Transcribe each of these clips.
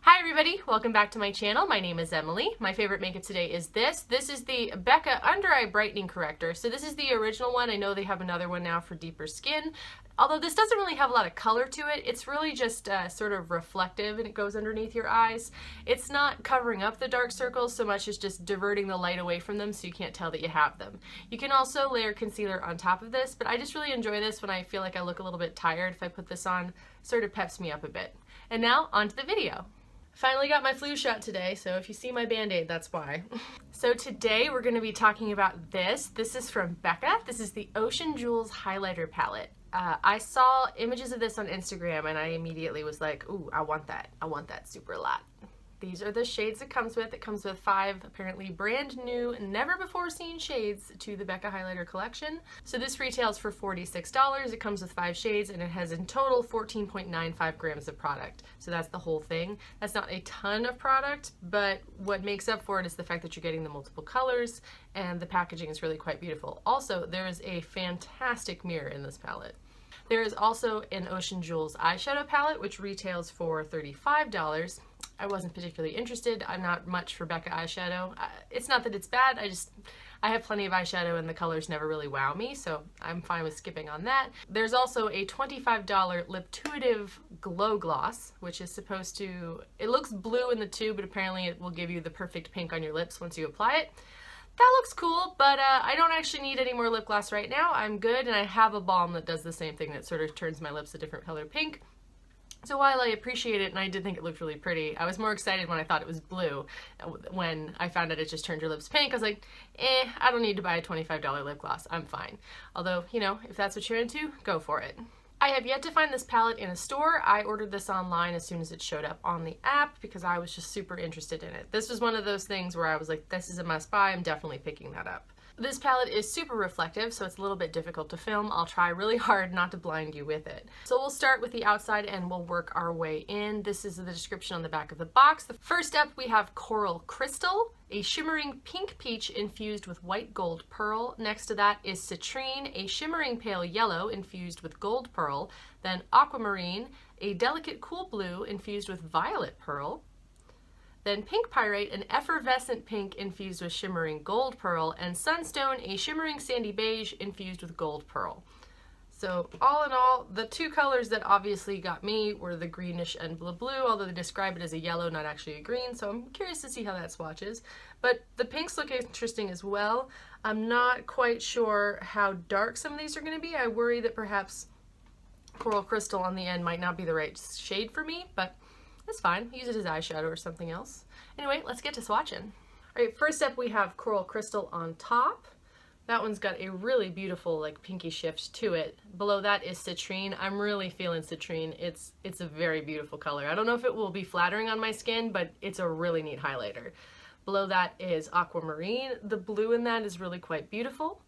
Hi everybody, welcome back to my channel. My name is Emily. My favorite makeup today is this. This is the Becca Under Eye Brightening Corrector. So this is the original one. I know they have another one now for deeper skin. Although this doesn't really have a lot of color to it, it's really just sort of reflective and it goes underneath your eyes. It's not covering up the dark circles so much as just diverting the light away from them so you can't tell that you have them. You can also layer concealer on top of this, but I just really enjoy this when I feel like I look a little bit tired. If I put this on, sort of peps me up a bit. And now, on to the video. Finally got my flu shot today, so if you see my band-aid, that's why. So today we're going to be talking about this. This is from Becca. This is the Ocean Jewels Highlighter Palette. I saw images of this on Instagram and I immediately was like, ooh, I want that. I want that super lot. These are the shades it comes with. It comes with 5 apparently brand new, never before seen shades to the Becca Highlighter Collection. So this retails for $46. It comes with 5 shades and it has in total 14.95 grams of product. So that's the whole thing. That's not a ton of product, but what makes up for it is the fact that you're getting the multiple colors and the packaging is really quite beautiful. Also, there is a fantastic mirror in this palette. There is also an Ocean Jewels eyeshadow palette, which retails for $35. I wasn't particularly interested. I'm not much for Becca eyeshadow. It's not that it's bad, I have plenty of eyeshadow and the colors never really wow me, so I'm fine with skipping on that. There's also a $25 Liptuitive Glow Gloss, which is supposed to, it looks blue in the tube, but apparently it will give you the perfect pink on your lips once you apply it. That looks cool, but I don't actually need any more lip gloss right now. I'm good, and I have a balm that does the same thing, that sort of turns my lips a different color pink. So while I appreciate it and I did think it looked really pretty, I was more excited when I thought it was blue. When I found out it just turned your lips pink, I was like, I don't need to buy a $25 lip gloss. I'm fine. Although, you know, if that's what you're into, go for it. I have yet to find this palette in a store. I ordered this online as soon as it showed up on the app because I was just super interested in it. This was one of those things where I was like, this is a must buy. I'm definitely picking that up. This palette is super reflective, so it's a little bit difficult to film. I'll try really hard not to blind you with it. So we'll start with the outside and we'll work our way in. This is the description on the back of the box. The first up, we have Coral Crystal, a shimmering pink peach infused with white gold pearl. Next to that is Citrine, a shimmering pale yellow infused with gold pearl. Then Aquamarine, a delicate cool blue infused with violet pearl. Then Pink Pyrite, an effervescent pink infused with shimmering gold pearl, and Sunstone, a shimmering sandy beige infused with gold pearl. So all in all, the 2 colors that obviously got me were the greenish and blue, although they describe it as a yellow, not actually a green, so I'm curious to see how that swatches. But the pinks look interesting as well. I'm not quite sure how dark some of these are going to be. I worry that perhaps Coral Crystal on the end might not be the right shade for me, but that's fine. Use it as eyeshadow or something else. Anyway, let's get to swatching. All right, first up we have Coral Crystal on top. That one's got a really beautiful like pinky shift to it. Below that is Citrine. I'm really feeling Citrine. It's a very beautiful color. I don't know if it will be flattering on my skin, but it's a really neat highlighter. Below that is Aquamarine. The blue in that is really quite beautiful.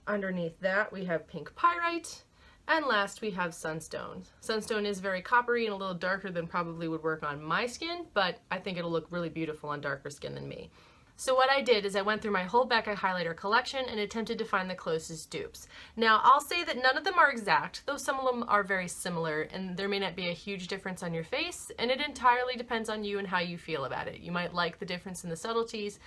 Underneath that we have Pink Pyrite. And last we have Sunstone. Sunstone is very coppery and a little darker than probably would work on my skin, but I think it'll look really beautiful on darker skin than me. So what I did is I went through my whole Becca highlighter collection and attempted to find the closest dupes. Now I'll say that none of them are exact, though some of them are very similar, and there may not be a huge difference on your face, and it entirely depends on you and how you feel about it. You might like the difference in the subtleties,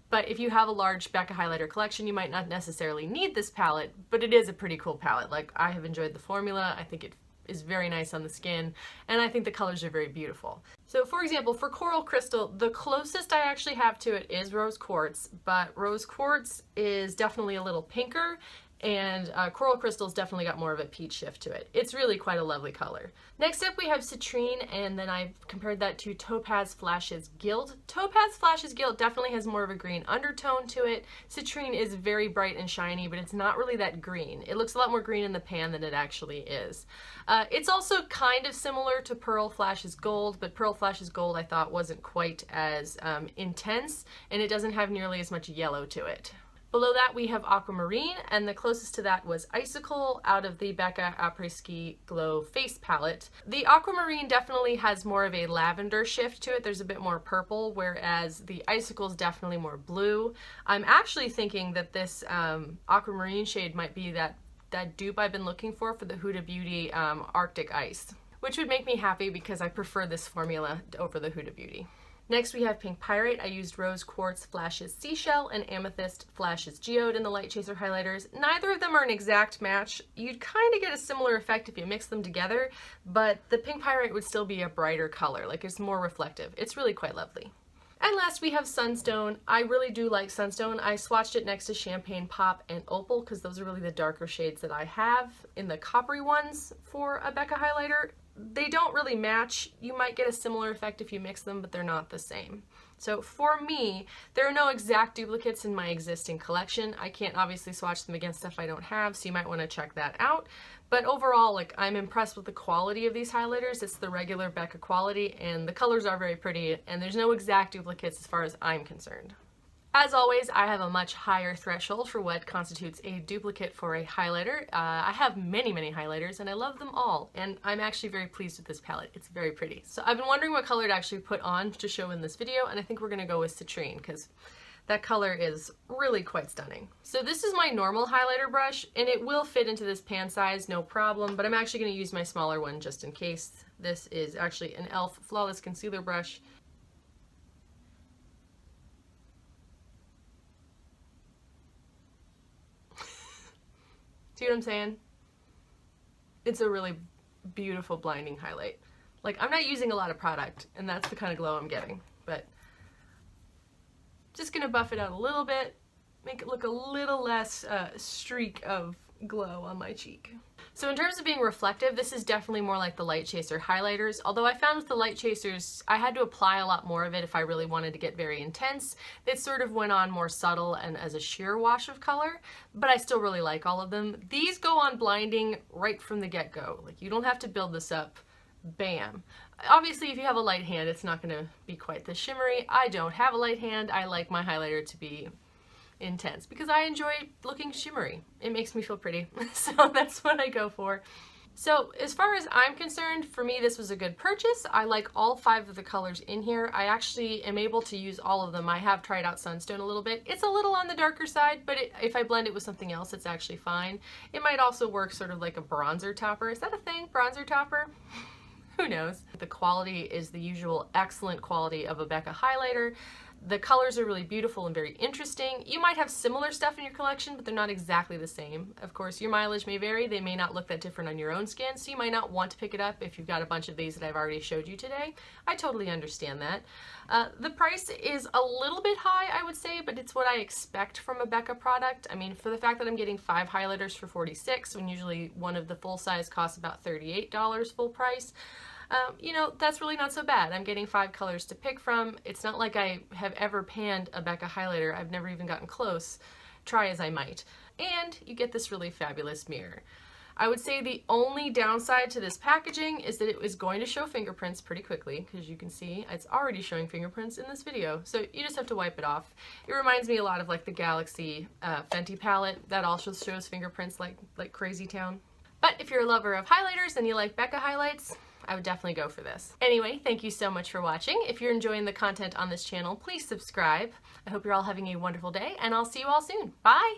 but if you have a large Becca highlighter collection, you might not necessarily need this palette, but it is a pretty cool palette. Like, I have enjoyed the formula. I think it is very nice on the skin, and I think the colors are very beautiful. So for example, for Coral Crystal, the closest I actually have to it is Rose Quartz, but Rose Quartz is definitely a little pinker, and Coral Crystal's definitely got more of a peach shift to it. It's really quite a lovely color. Next up we have Citrine, and then I've compared that to Topaz Flashes Gilt. Topaz Flashes Gilt definitely has more of a green undertone to it. Citrine is very bright and shiny, but it's not really that green. It looks a lot more green in the pan than it actually is. It's also kind of similar to Pearl Flashes Gold, but Pearl Flashes Gold I thought wasn't quite as intense, and it doesn't have nearly as much yellow to it. Below that we have Aquamarine, and the closest to that was Icicle out of the Becca Apres Glow Face Palette. The Aquamarine definitely has more of a lavender shift to it. There's a bit more purple, whereas the Icicle is definitely more blue. I'm actually thinking that this Aquamarine shade might be that dupe I've been looking for the Huda Beauty Arctic Ice. which would make me happy because I prefer this formula over the Huda Beauty. Next we have Pink Pyrite. I used Rose Quartz Flashes Seashell and Amethyst Flashes Geode in the Light Chaser highlighters. Neither of them are an exact match. You'd kind of get a similar effect if you mix them together, but the Pink Pyrite would still be a brighter color, like it's more reflective. It's really quite lovely. And last we have Sunstone. I really do like Sunstone. I swatched it next to Champagne Pop and Opal because those are really the darker shades that I have in the coppery ones for a Becca highlighter. They don't really match. You might get a similar effect if you mix them, but they're not the same. So for me, there are no exact duplicates in my existing collection. I can't obviously swatch them against stuff I don't have, so you might want to check that out. But overall, like, I'm impressed with the quality of these highlighters. It's the regular Becca quality, and the colors are very pretty, and there's no exact duplicates as far as I'm concerned. As always, I have a much higher threshold for what constitutes a duplicate for a highlighter. I have many, many highlighters, and I love them all, and I'm actually very pleased with this palette. It's very pretty. So I've been wondering what color to actually put on to show in this video, and I think we're going to go with Citrine, because that color is really quite stunning. So this is my normal highlighter brush, and it will fit into this pan size, no problem, but I'm actually going to use my smaller one just in case. This is actually an e.l.f. Flawless Concealer brush. See what I'm saying? It's a really beautiful blinding highlight. Like, I'm not using a lot of product, and that's the kind of glow I'm getting, but just gonna buff it out a little bit, make it look a little less streak of glow on my cheek. So in terms of being reflective, this is definitely more like the Light Chaser highlighters, although I found with the Light Chasers, I had to apply a lot more of it if I really wanted to get very intense. It sort of went on more subtle and as a sheer wash of color, but I still really like all of them. These go on blinding right from the get-go. Like, you don't have to build this up. Bam. Obviously, if you have a light hand, it's not going to be quite this shimmery. I don't have a light hand. I like my highlighter to be intense because I enjoy looking shimmery. It makes me feel pretty, so that's what I go for. So as far as I'm concerned, for me this was a good purchase. I like all 5 of the colors in here. I actually am able to use all of them. I have tried out Sunstone a little bit. It's a little on the darker side, but if I blend it with something else, it's actually fine. It might also work sort of like a bronzer topper. Is that a thing? Bronzer topper? Who knows? The quality is the usual excellent quality of a Becca highlighter. The colors are really beautiful and very interesting. You might have similar stuff in your collection, but they're not exactly the same. Of course, your mileage may vary. They may not look that different on your own skin, so you might not want to pick it up if you've got a bunch of these that I've already showed you today. I totally understand that. The price is a little bit high, I would say, but it's what I expect from a Becca product. I mean, for the fact that I'm getting 5 highlighters for $46, when usually one of the full size costs about $38 full price, you know, that's really not so bad. I'm getting 5 colors to pick from. It's not like I have ever panned a Becca highlighter. I've never even gotten close, try as I might. And you get this really fabulous mirror. I would say the only downside to this packaging is that it is going to show fingerprints pretty quickly, because you can see it's already showing fingerprints in this video, so you just have to wipe it off. It reminds me a lot of like the Galaxy Fenty palette that also shows fingerprints like Crazy Town. But if you're a lover of highlighters and you like Becca highlights, I would definitely go for this. Anyway, thank you so much for watching. If you're enjoying the content on this channel, please subscribe. I hope you're all having a wonderful day, and I'll see you all soon. Bye!